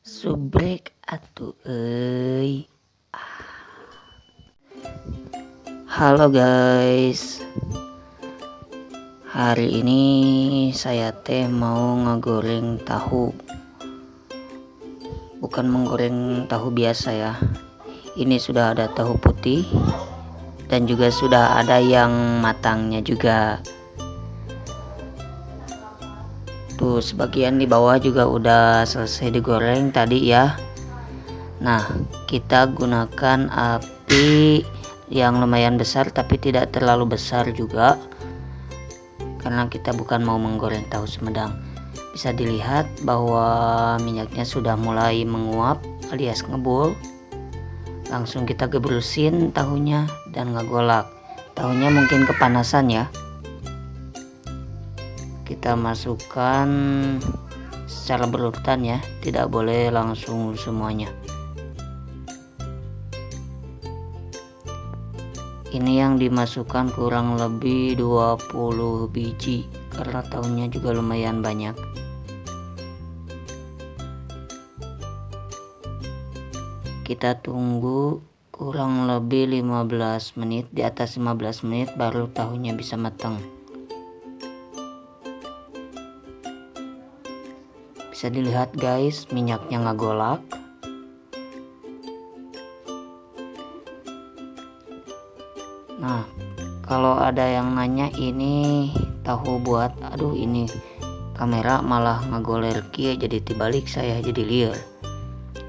Subrek atuh Halo guys, hari ini saya mau ngegoreng tahu. Bukan menggoreng tahu biasa ya. Ini sudah ada tahu putih dan juga sudah ada yang matangnya juga. Tuh sebagian di bawah juga udah selesai digoreng tadi ya. Nah, kita gunakan api yang lumayan besar tapi tidak terlalu besar juga, karena kita bukan mau menggoreng tahu sumedang. Bisa dilihat bahwa minyaknya sudah mulai menguap alias ngebul. Langsung kita gebrusin tahunya dan ngegolak. Tahunya mungkin kepanasan ya. Kita masukkan secara berurutan ya, tidak boleh langsung semuanya. Ini yang dimasukkan kurang lebih 20 biji karena tahunya juga lumayan banyak. Kita tunggu kurang lebih 15 menit, di atas 15 menit baru tahunya bisa matang. Bisa dilihat guys, minyaknya ngagolak. Nah, kalau ada yang nanya ini tahu buat, aduh ini kamera malah ngagoler kia jadi dibalik saya jadi liar.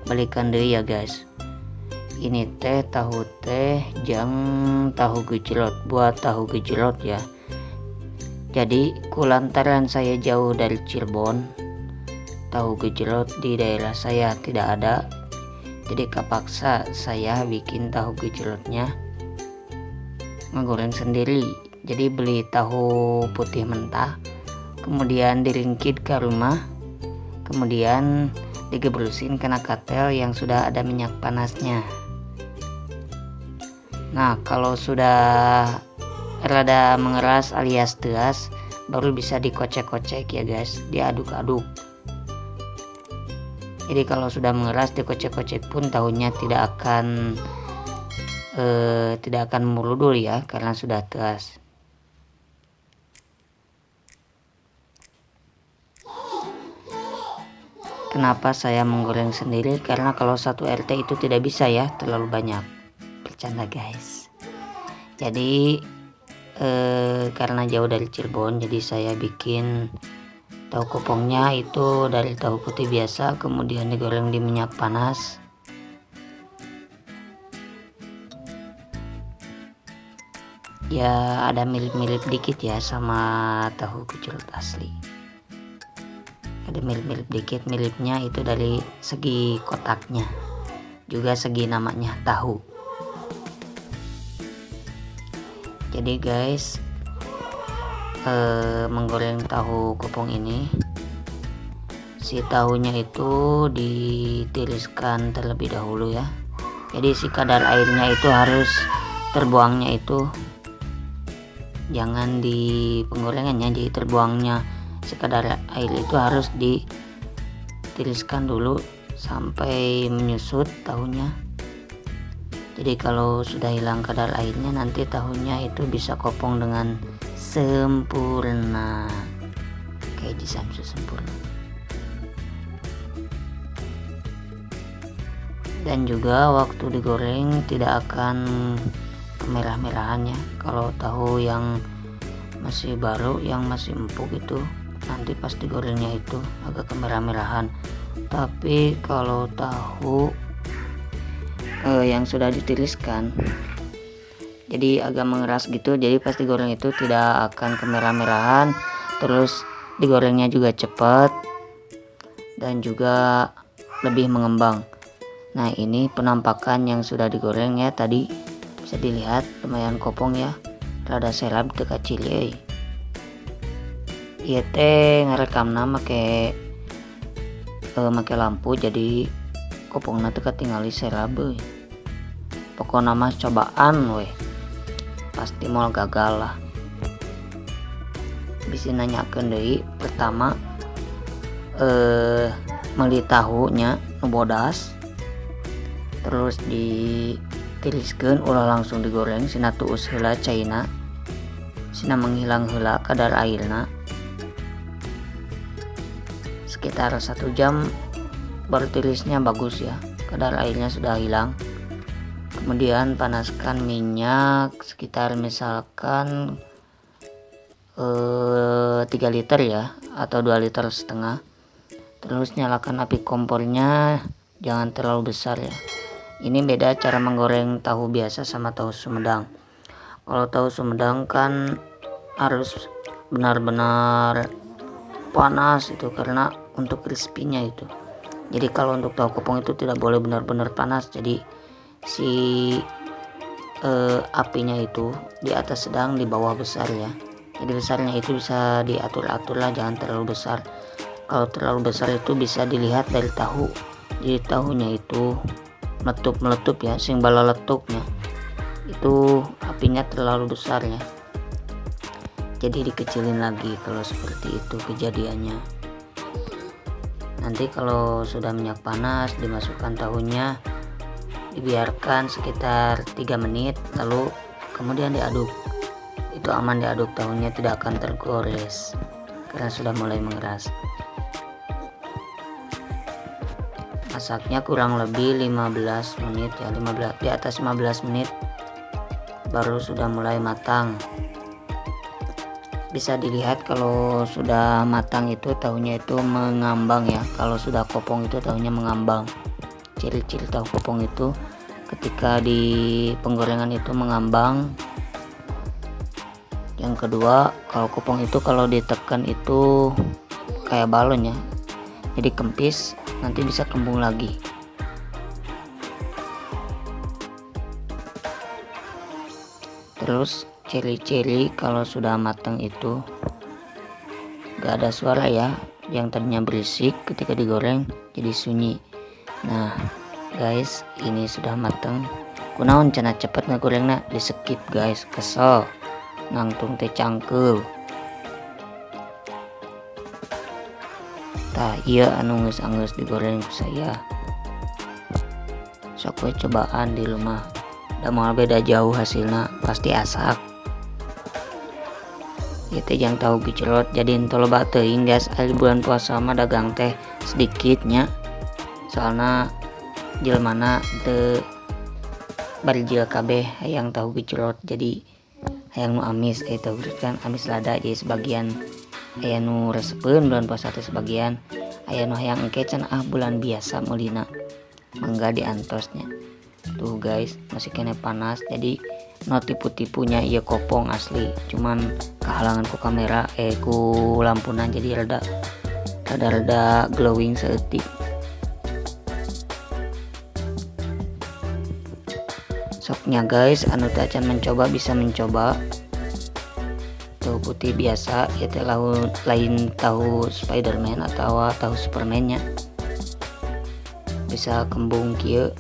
Balikan deh ya guys. Ini tahu jang tahu gejrot, buat tahu gejrot ya. Jadi kulantaran saya jauh dari Cirebon, tahu gejrot di daerah saya tidak ada. Jadi kapaksa saya bikin tahu gejrotnya ngegoreng sendiri. Jadi beli tahu putih mentah, kemudian diringkit ke rumah, kemudian digebrusin kena katel yang sudah ada minyak panasnya. Nah, kalau sudah rada mengeras alias teas, baru bisa dikocek-kocek ya guys, diaduk-aduk. Jadi kalau sudah mengeras dikocek-kocek pun tahunya tidak akan merudul ya, karena sudah teas. Kenapa saya menggoreng sendiri? Karena kalau satu RT itu tidak bisa ya, terlalu banyak. Bercanda guys. Jadi karena jauh dari Cirebon, jadi saya bikin tahu kopongnya itu dari tahu putih biasa, kemudian digoreng di minyak panas. Ya ada mirip-mirip dikit ya sama tahu gejrot asli. Ada mirip-mirip dikit, miripnya itu dari segi kotaknya, juga segi namanya tahu. Jadi guys, menggoreng tahu kopong ini, si tahunya itu ditiriskan terlebih dahulu ya. Jadi si kadar airnya itu harus terbuangnya itu jangan di penggorengannya, jadi terbuangnya sekadar air itu harus ditiriskan dulu sampai menyusut tahunya. Jadi kalau sudah hilang kadar airnya, nanti tahunya itu bisa kopong dengan sempurna kayak di Samsu sempurna. Dan juga waktu digoreng tidak akan kemerah-merahannya. Kalau tahu yang masih baru, yang masih empuk itu, nanti pas digorengnya itu agak kemerah-merahan. Tapi kalau tahu yang sudah ditiriskan, jadi agak mengeras gitu, jadi pas digoreng itu tidak akan kemerah-merahan. Terus digorengnya juga cepat dan juga lebih mengembang. Nah, ini penampakan yang sudah digoreng ya tadi. Bisa dilihat lumayan kopong ya, rada serap dekat cili. Iya ngerekamna make lampu, jadi kopongna teu ketingali serab. Pokoknya mah cobaan weh, pasti mau gagal lah. Bisa nanyakeun deui, pertama meuli tahunya nu bodas, terus ditiriskeun ulah langsung digoreng sina tuus heula caina, sina menghilang heula kadar airna sekitar 1 jam baru tirisnya bagus ya, kadar airnya sudah hilang. Kemudian panaskan minyak sekitar misalkan 3 liter ya, atau 2,5 liter. Terus nyalakan api kompornya, jangan terlalu besar ya. Ini beda cara menggoreng tahu biasa sama tahu Sumedang. Kalau tahu Sumedang kan harus benar-benar panas itu karena untuk crispy-nya itu. Jadi kalau untuk tahu kopong itu tidak boleh benar-benar panas, jadi si apinya itu di atas sedang, di bawah besar ya. Jadi besarnya itu bisa diatur-atur lah, jangan terlalu besar. Kalau terlalu besar itu bisa dilihat dari tahu, jadi tahunya itu meletup ya, sing bala letuknya itu apinya terlalu besar ya. Jadi dikecilin lagi kalau seperti itu kejadiannya. Nanti kalau sudah minyak panas, dimasukkan tahunya, dibiarkan sekitar 3 menit, lalu kemudian diaduk. Itu aman diaduk, tahunya tidak akan tergores karena sudah mulai mengeras. Masaknya kurang lebih 15 menit ya, di atas 15 menit baru sudah mulai matang. Bisa dilihat kalau sudah matang itu tahunya itu mengambang ya. Kalau sudah kopong itu tahunya mengambang. Ciri-ciri tahu kopong itu ketika di penggorengan itu mengambang. Yang kedua, kalau kopong itu kalau ditekan itu kayak balon ya, jadi kempis, nanti bisa kembung lagi. Terus ciri-ciri kalau sudah matang itu gak ada suara ya, yang tadinya berisik ketika digoreng jadi sunyi. Nah guys, ini sudah matang. Kunaon cenah cepet ngagorengna, di skip guys, kesel nangtung teh cangkel. Tah iya anu geus digoreng ku saya. Sok we cobaan di rumah, da moal beda jauh hasilnya pasti asak. Ieu teh jang tahu gejrot, jadi henteu loba teuing guys. Ari bulan puasa mah dagang teh sedikitnya, soalna jelmana teu barijil kabeh hayang tahu gejrot, jadi hayang nu amis tahu gejrot kan amis lada, jadi sebagian aya nu resepeun bulan puasa teh, sebagian aya nu hayang engke can bulan biasa meulina mangga diantosnya. Tuh guys, masih kena panas, jadi no tipu-tipunya iya kopong asli, cuman kehalangan ku kamera ku lampunan, jadi rada glowing seeutik. Soknya guys, anu teh acan mencoba bisa mencoba tahu putih biasa ya, teh lain tahu Spiderman atau tahu Superman nya, bisa kembung kieu